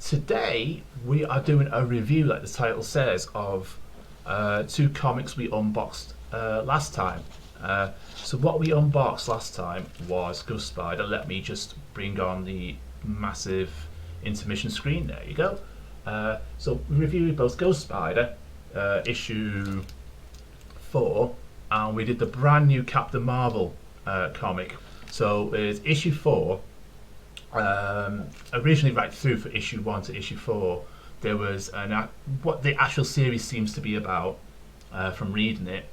Today we are doing a review, like the title says, of two comics we unboxed last time. So what we unboxed last time was Ghost Spider. Let me just bring on the massive intermission screen. There you go. So we reviewed both Ghost Spider issue 4, and we did the brand new Captain Marvel comic. So it's issue 4. Originally, right through for issue 1 to issue 4, there was what the actual series seems to be about. From reading it,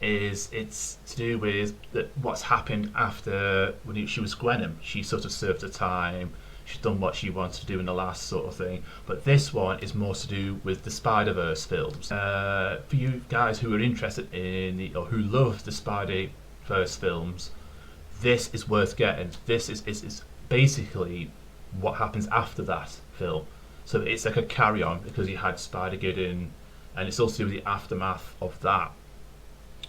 is it's to do with what's happened after when she was Gwenom. She sort of served her time. She's done what she wanted to do in the last sort of thing. But this one is more to do with the Spider-Verse films. For you guys who are interested in or who love the Spider-Verse films, this is worth getting. This is basically what happens after that film. So it's like a carry-on because you had Spider-Geddon, and it's also the aftermath of that.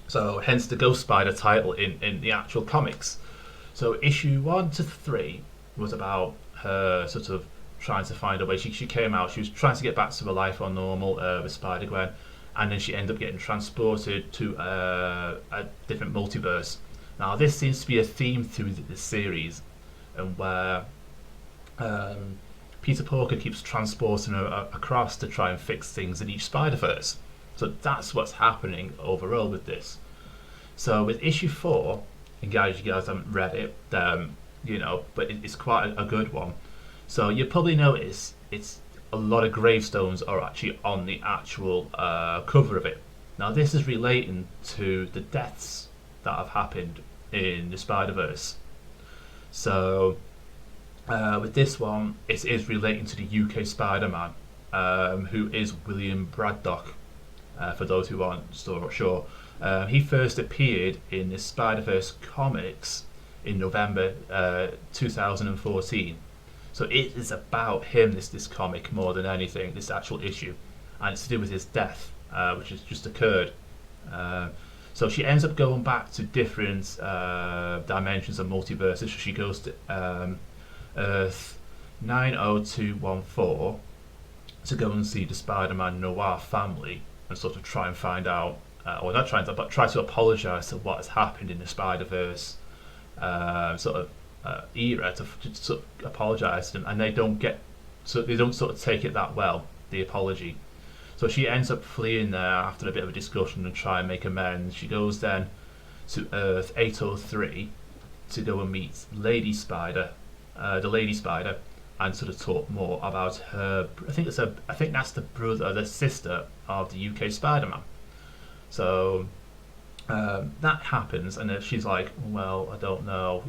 So hence the Ghost Spider title in the actual comics. So issue 1 to 3 was about her sort of trying to find a way. She came out, she was trying to get back to her life on normal with Spider-Gwen, and then she ended up getting transported to a different multiverse. Now this seems to be a theme through the series, and where Peter Parker keeps transporting her across to try and fix things in each Spider-Verse. So that's what's happening overall with this. So with issue 4, in case you guys haven't read it, but it's quite a good one. So you probably notice it's a lot of gravestones are actually on the actual cover of it. Now this is relating to the deaths that have happened in the Spider-Verse. So with this one, it is relating to the UK Spider-Man, who is William Braddock, for those who aren't sure. He first appeared in the Spider-Verse comics in November 2014. So it is about him, this comic, more than anything, this actual issue. And it's to do with his death, which has just occurred. So she ends up going back to different dimensions and multiverses. So she goes to Earth 90214 to go and see the Spider-Man Noir family and sort of try and find out, or not trying to, but try to apologise to what has happened in the Spider-Verse era, to sort of apologise to them, and they don't sort of take it that well, the apology. So she ends up fleeing there after a bit of a discussion and try and make amends. She goes then to Earth 803 to go and meet Lady Spider, the Lady Spider, and sort of talk more about her. I think that's the brother, the sister of the UK Spider-Man. So that happens, and she's like, well, I don't know,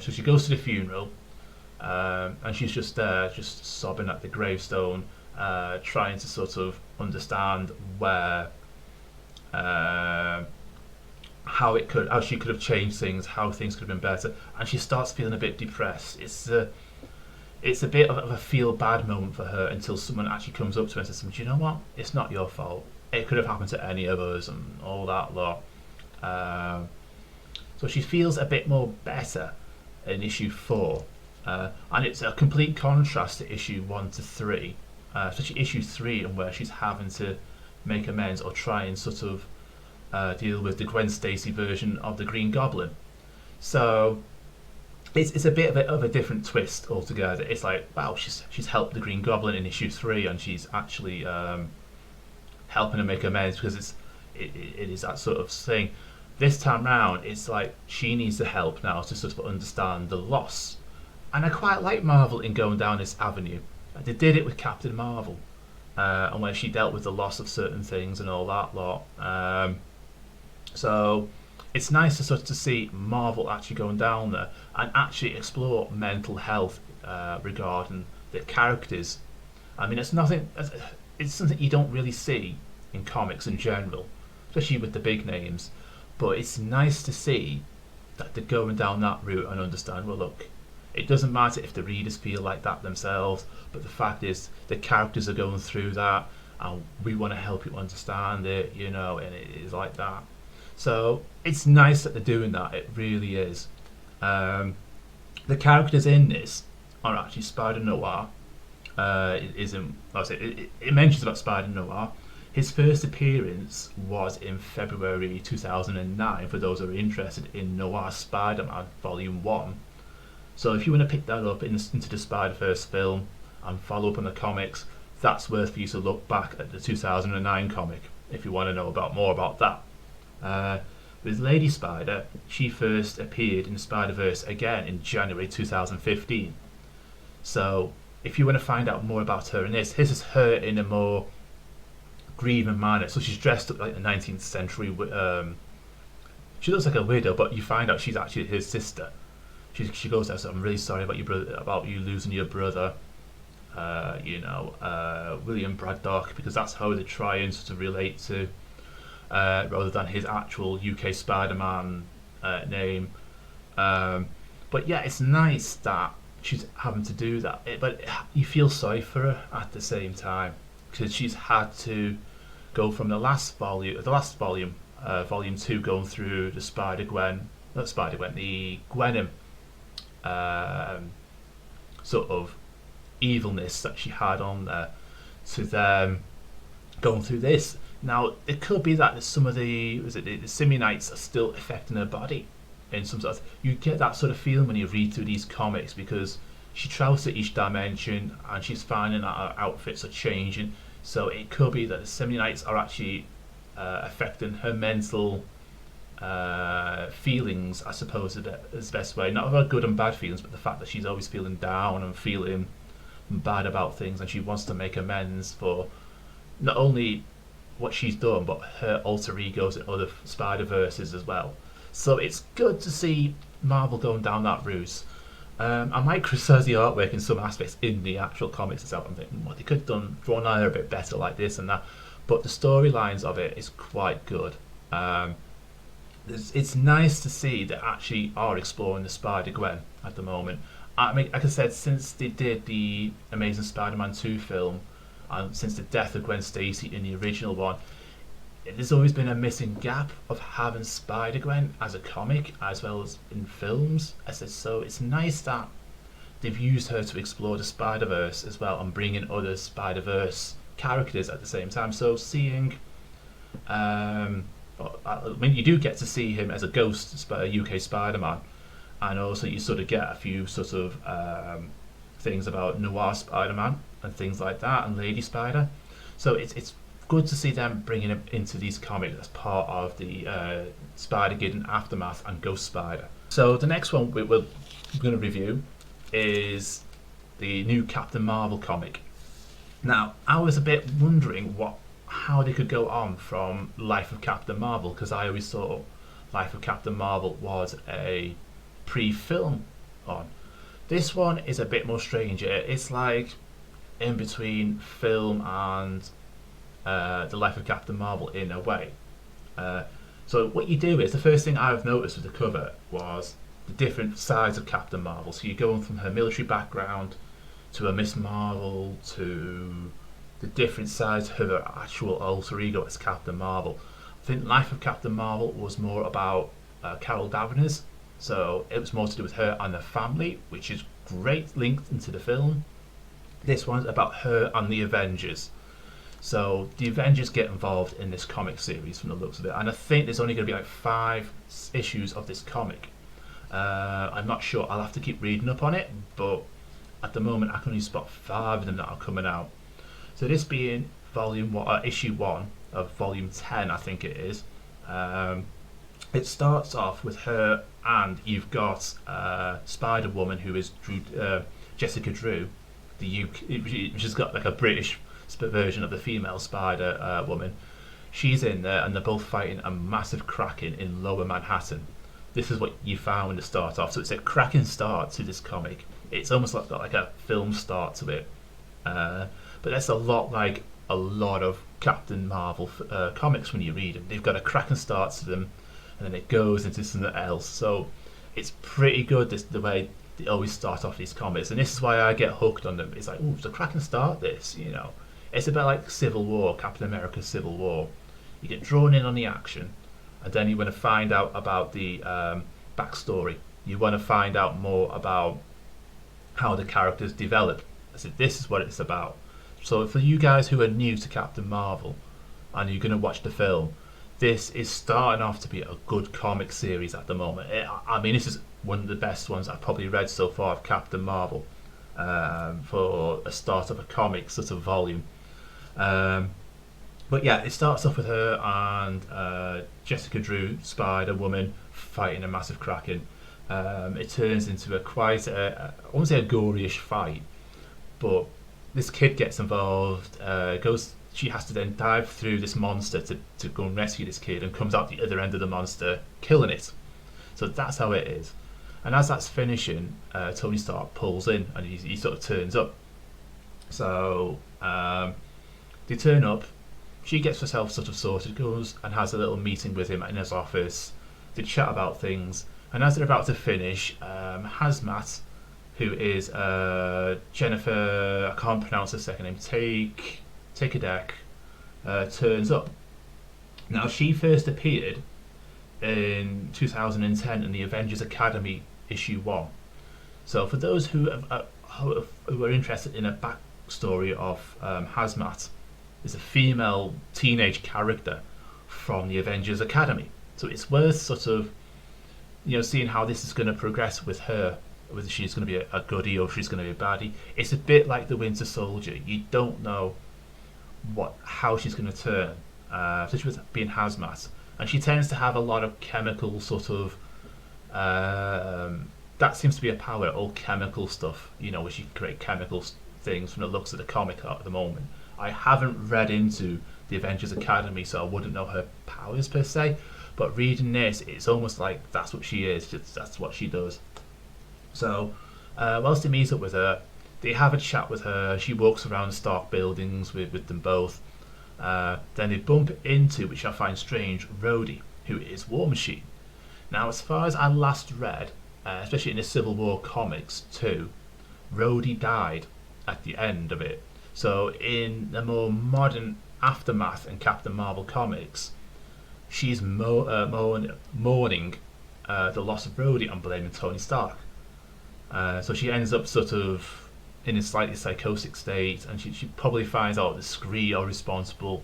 So she goes to the funeral, and she's just there, just sobbing at the gravestone, trying to sort of understand where, how she could have changed things, how things could have been better, and she starts feeling a bit depressed. It's a bit of a feel bad moment for her until someone actually comes up to her and says, do you know what? It's not your fault. It could have happened to any of us and all that lot. So she feels a bit more better in issue 4. And it's a complete contrast to issue 1 to 3. Especially issue 3, and where she's having to make amends or try and sort of deal with the Gwen Stacy version of the Green Goblin. So it's a bit of a different twist altogether. It's like, wow, she's helped the Green Goblin in issue 3, and she's actually helping her make amends, because it is that sort of thing. This time round, it's like she needs the help now to sort of understand the loss. And I quite like Marvel in going down this avenue. They did it with Captain Marvel, and when she dealt with the loss of certain things and all that lot. So it's nice to sort of see Marvel actually going down there and actually explore mental health regarding the characters. I mean, it's something you don't really see in comics in general, especially with the big names. But it's nice to see that they're going down that route and understand, well, look, it doesn't matter if the readers feel like that themselves, but the fact is the characters are going through that, and we want to help you understand it, and it is like that. So it's nice that they're doing that. It really is. The characters in this are actually Spider Noir, It isn't. Like I say, it mentions about Spider Noir. His first appearance was in February 2009. For those who are interested in Noir Spider-Man Volume One, so if you want to pick that up into the Spider-Verse film and follow up on the comics, that's worth for you to look back at the 2009 comic if you want to know about more about that. With Lady Spider, she first appeared in Spider-Verse again in January 2015. So if you want to find out more about her in this is her in a more grieving manner. So she's dressed up like a 19th century. She looks like a widow, but you find out she's actually his sister. She goes there, so I'm really sorry about you losing your brother. William Braddock, because that's how they're trying to relate to, rather than his actual UK Spider-Man name. But yeah, it's nice that she's having to do that. But you feel sorry for her at the same time, because she's had to go from the last volume, volume 2, going through the the Gwenom sort of evilness that she had on there, to them going through this. Now, it could be that some of the Simeonites are still affecting her body in some sort of. You get that sort of feeling when you read through these comics, because she travels to each dimension and she's finding that her outfits are changing. So it could be that the Simeonites are actually affecting her mental feelings, I suppose, is the best way. Not about good and bad feelings, but the fact that she's always feeling down and feeling bad about things, and she wants to make amends for not only what she's done, but her alter egos in other Spider-Verses as well. So it's good to see Marvel going down that route. I might criticise the artwork in some aspects in the actual comics itself. I'm thinking, well, they could have drawn her a bit better like this and that, but the storylines of it is quite good. It's nice to see they actually are exploring the Spider-Gwen at the moment. I mean, like I said, since they did the Amazing Spider-Man 2 film, and since the death of Gwen Stacy in the original one, there's always been a missing gap of having Spider-Gwen as a comic as well as in films. I said, so it's nice that they've used her to explore the Spider-Verse as well and bring in other Spider-Verse characters at the same time. So seeing, I mean, you do get to see him as a ghost UK Spider-Man, and also you sort of get a few sort of things about Noir Spider-Man and things like that, and Lady Spider. So it's good to see them bringing him into these comics as part of the Spider-Geddon Aftermath and Ghost Spider. So the next one we're going to review is the new Captain Marvel comic. Now, I was a bit wondering how they could go on from Life of Captain Marvel, because I always thought Life of Captain Marvel was a pre-film on. This one is a bit more strange. It's like in between film and the Life of Captain Marvel in a way. So what you do is, the first thing I've noticed with the cover was the different sides of Captain Marvel. So you're going from her military background to a Miss Marvel to the different sides of her actual alter ego as Captain Marvel. I think Life of Captain Marvel was more about Carol Danvers, so it was more to do with her and her family, which is great linked into the film. This one's about her and the Avengers. So the Avengers get involved in this comic series from the looks of it, and I think there's only going to be like 5 issues of this comic. I'm not sure, I'll have to keep reading up on it, but at the moment I can only spot 5 of them that are coming out. So this being issue 1 of volume 10, I think it is. It starts off with her, and you've got Spider-Woman, who is Jessica Drew, which has got like a British version of the female Spider-Woman. She's in there, and they're both fighting a massive Kraken in Lower Manhattan. This is what you found when to start off. So it's a cracking start to this comic. It's almost like a film start to it. But that's a lot like a lot of Captain Marvel comics when you read them. They've got a cracking start to them, and then it goes into something else. So it's pretty good, the way they always start off these comics, and this is why I get hooked on them. It's like, oh, it's a cracking start, this, you know. It's a bit like Civil War, Captain America's Civil War. You get drawn in on the action, and then you want to find out about the backstory. You want to find out more about how the characters develop. I said, this is what it's about. So for you guys who are new to Captain Marvel and you're going to watch the film, this is starting off to be a good comic series at the moment. I mean, this is one of the best ones I've probably read so far of Captain Marvel, for a start of a comic sort of volume. But yeah, it starts off with her and Jessica Drew, Spider-Woman, fighting a massive Kraken. It turns into I won't say a gory-ish fight, but this kid gets involved. She has to then dive through this monster to go and rescue this kid, and comes out the other end of the monster, killing it. So that's how it is. And as that's finishing, Tony Stark pulls in and he sort of turns up. So they turn up. She gets herself sort of sorted, goes and has a little meeting with him in his office. They chat about things, and as they're about to finish, Hazmat, who is Jennifer, I can't pronounce her second name, Take a Deck, turns up. Now, she first appeared in 2010 in the Avengers Academy issue 1. So for those who are interested in a backstory of Hazmat, is a female teenage character from the Avengers Academy. So it's worth sort of, seeing how this is going to progress with her, whether she's going to be a goodie or she's going to be a baddie. It's a bit like the Winter Soldier. You don't know how she's going to turn, especially with being Hazmat. And she tends to have a lot of chemical sort of, that seems to be a power, all chemical stuff, where she can create chemical things from the looks of the comic art at the moment. I haven't read into the Avengers Academy, so I wouldn't know her powers per se, but reading this, it's almost like that's what she is, that's what she does. So whilst he meets up with her, they have a chat with her. She walks around Stark buildings with them both. Then they bump into, which I find strange, Rhodey, who is War Machine. Now, as far as I last read, especially in the Civil War comics too, Rhodey died at the end of it. So in the more modern aftermath in Captain Marvel comics, she's mourning the loss of Rhodey and blaming Tony Stark. So she ends up sort of in a slightly psychotic state, and she probably finds out that Scree are responsible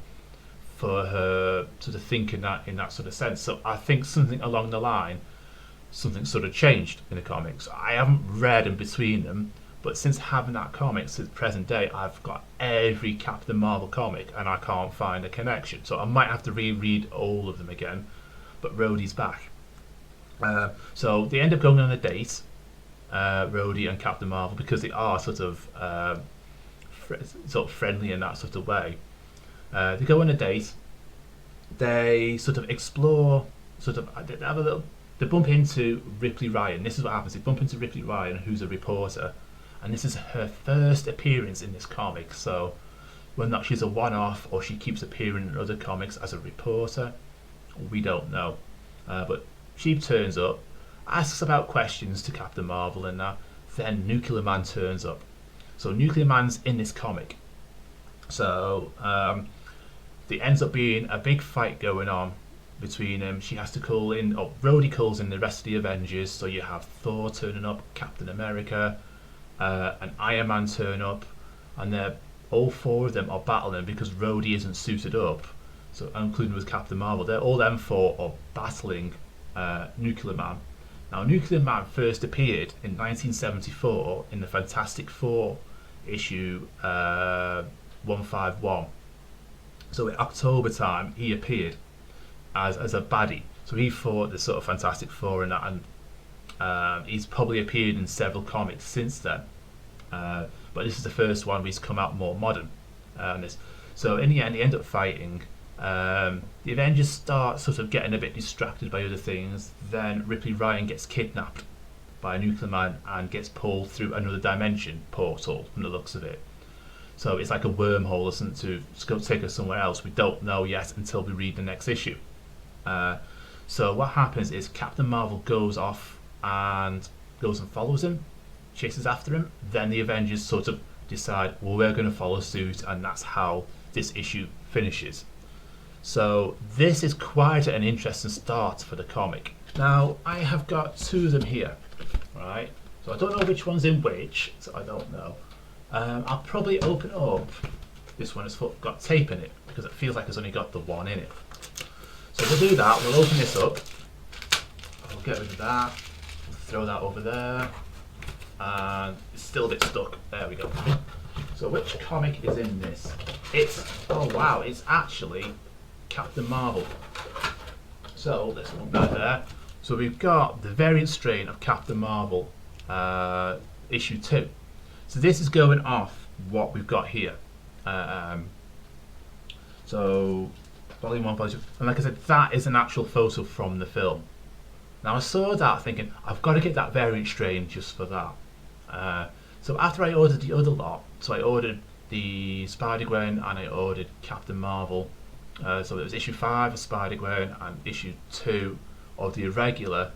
for her sort of thinking that in that sort of sense. So I think something along the line, something sort of changed in the comics. I haven't read in between them, but since having that comic since present day, I've got every Captain Marvel comic and I can't find a connection. So I might have to reread all of them again, but Rhodey's back. So they end up going on a date, Rhodey and Captain Marvel, because they are sort of friendly in that sort of way. They go on a date. They sort of explore, they bump into Ripley Ryan. This is what happens. They bump into Ripley Ryan, who's a reporter, and this is her first appearance in this comic. So whether or not she's a one-off or she keeps appearing in other comics as a reporter, we don't know. But she turns up, asks about questions to Captain Marvel and that. Then Nuclear Man turns up. So Nuclear Man's in this comic. So there ends up being a big fight going on between them. She has to call in, or Rhodey calls in the rest of the Avengers. So you have Thor turning up, Captain America, and Iron Man turn up, and all four of them are battling because Rhodey isn't suited up. So including with Captain Marvel, they're all them four are battling Nuclear Man. Now, Nuclear Man first appeared in 1974 in the Fantastic Four issue 151. So in October time, he appeared as a baddie. So he fought the sort of Fantastic Four and that, and he's probably appeared in several comics since then. But this is the first one where he's come out more modern. So in the end, they end up fighting. The Avengers start sort of getting a bit distracted by other things. Then Ripley Ryan gets kidnapped by a Nuclear Man and gets pulled through another dimension portal from the looks of it. So it's like a wormhole or something to take us somewhere else. We don't know yet until we read the next issue. So what happens is Captain Marvel goes off and goes and follows him, chases after him. Then the Avengers sort of decide, well, we're going to follow suit, and that's how this issue finishes. So this is quite an interesting start for the comic. Now, I have got two of them here, right? So I don't know which one's in which, so I don't know. I'll probably open up this one. It's got tape in it because it feels like it's only got the one in it. So we'll do that. We'll open this up. I'll get rid of that. Throw that over there. And it's still a bit stuck. There we go. So which comic is in this? It's, oh wow, it's actually Captain Marvel. So let's look back there. So we've got the variant strain of Captain Marvel, issue 2. So this is going off what we've got here. So volume 1, volume 2. And like I said, that is an actual photo from the film. Now I saw that thinking, I've got to get that variant strain just for that. So after I ordered the other lot, so I ordered the Spider-Gwen and I ordered Captain Marvel. So it was issue 5 of Spider-Gwen and issue 2 of the irregular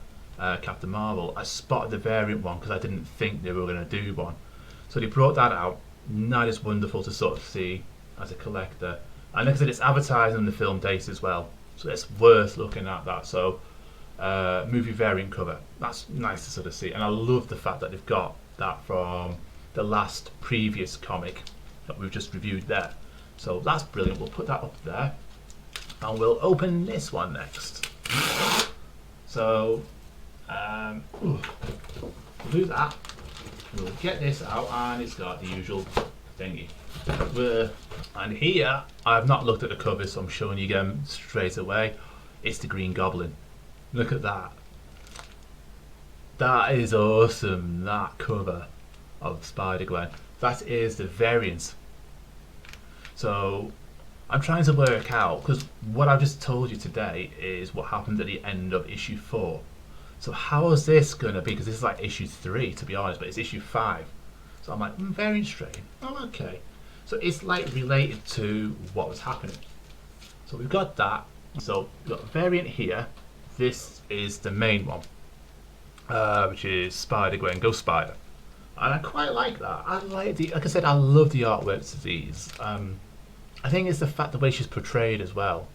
Captain Marvel. I spotted the variant one because I didn't think they were going to do one. So they brought that out, and that is wonderful to sort of see as a collector. And like I said, it's advertised on the film date as well, so it's worth looking at that. So movie variant cover, that's nice to sort of see. And I love the fact that they've got that from the last previous comic that we've just reviewed there. So that's brilliant. We'll put that up there. And we'll open this one next. So we'll do that. We'll get this out, and it's got the usual thingy. And here, I've not looked at the cover, so I'm showing you again straight away. It's the Green Goblin. Look at that. That is awesome, that cover of Spider-Gwen. That is the variant. So I'm trying to work out, because what I've just told you today is what happened at the end of issue 4. So how is this going to be? Because this is like issue 3, to be honest, but it's issue 5. So I'm like, variant strain. Oh, okay. So it's like related to what was happening. So we've got that. So we've got a variant here. This is the main one, which is Spider-Gwen, Go Spider. And I quite like that. I like the, like I said, I love the artwork to these. I think it's the fact, the way she's portrayed as well.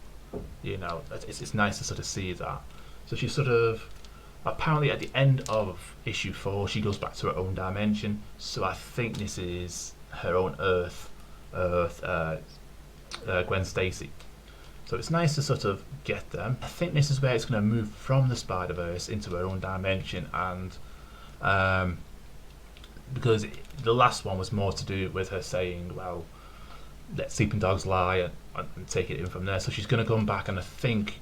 You know, it's nice to sort of see that. So she's sort of, apparently at the end of issue 4, she goes back to her own dimension. So I think this is her own Earth, Gwen Stacy. So it's nice to sort of get them. I think this is where it's going to move from the Spider-Verse into her own dimension, and because the last one was more to do with her saying, well, let sleeping dogs lie, and take it in from there. So she's going to come back, and I think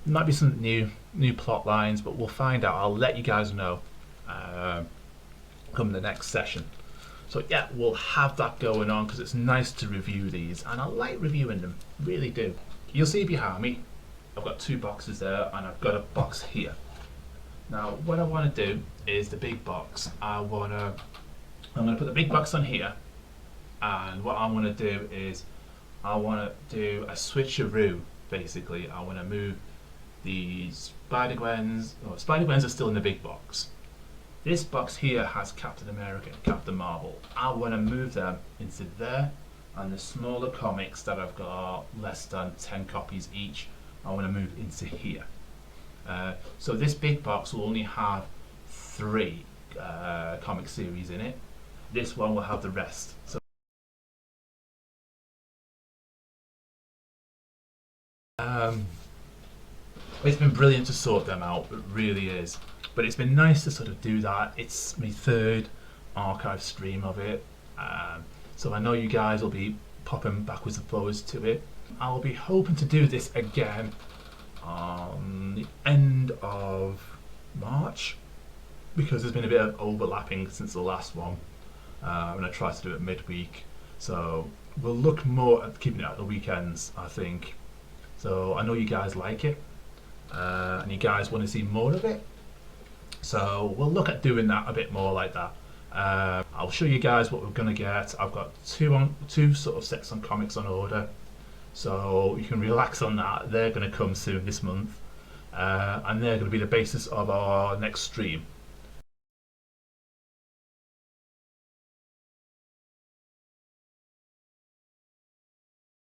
there might be some new plot lines, but we'll find out. I'll let you guys know come the next session. So yeah, we'll have that going on because it's nice to review these, and I like reviewing them, really do. You'll see behind me, I've got 2 boxes there, and I've got a box here. Now, what I want to do is the big box. I'm going to put the big box on here, and what I want to do is I want to do a switcheroo. Basically, I want to move the Spider-Gwens. Oh, Spider-Gwens are still in the big box. This box here has Captain America and Captain Marvel. I want to move them into there, and the smaller comics that I've got less than 10 copies each, I want to move into here. So this big box will only have 3 comic series in it. This one will have the rest. So it's been brilliant to sort them out, it really is. But it's been nice to sort of do that. It's my 3rd archive stream of it. So I know you guys will be popping backwards and forwards to it. I'll be hoping to do this again on the end of March, because there's been a bit of overlapping since the last one. And I tried to do it midweek. So we'll look more at keeping it at the weekends, I think. So I know you guys like it, and you guys want to see more of it. So we'll look at doing that a bit more like that. I'll show you guys what we're going to get. I've got two sort of sets on comics on order, so you can relax on that. They're going to come soon this month, and they're going to be the basis of our next stream.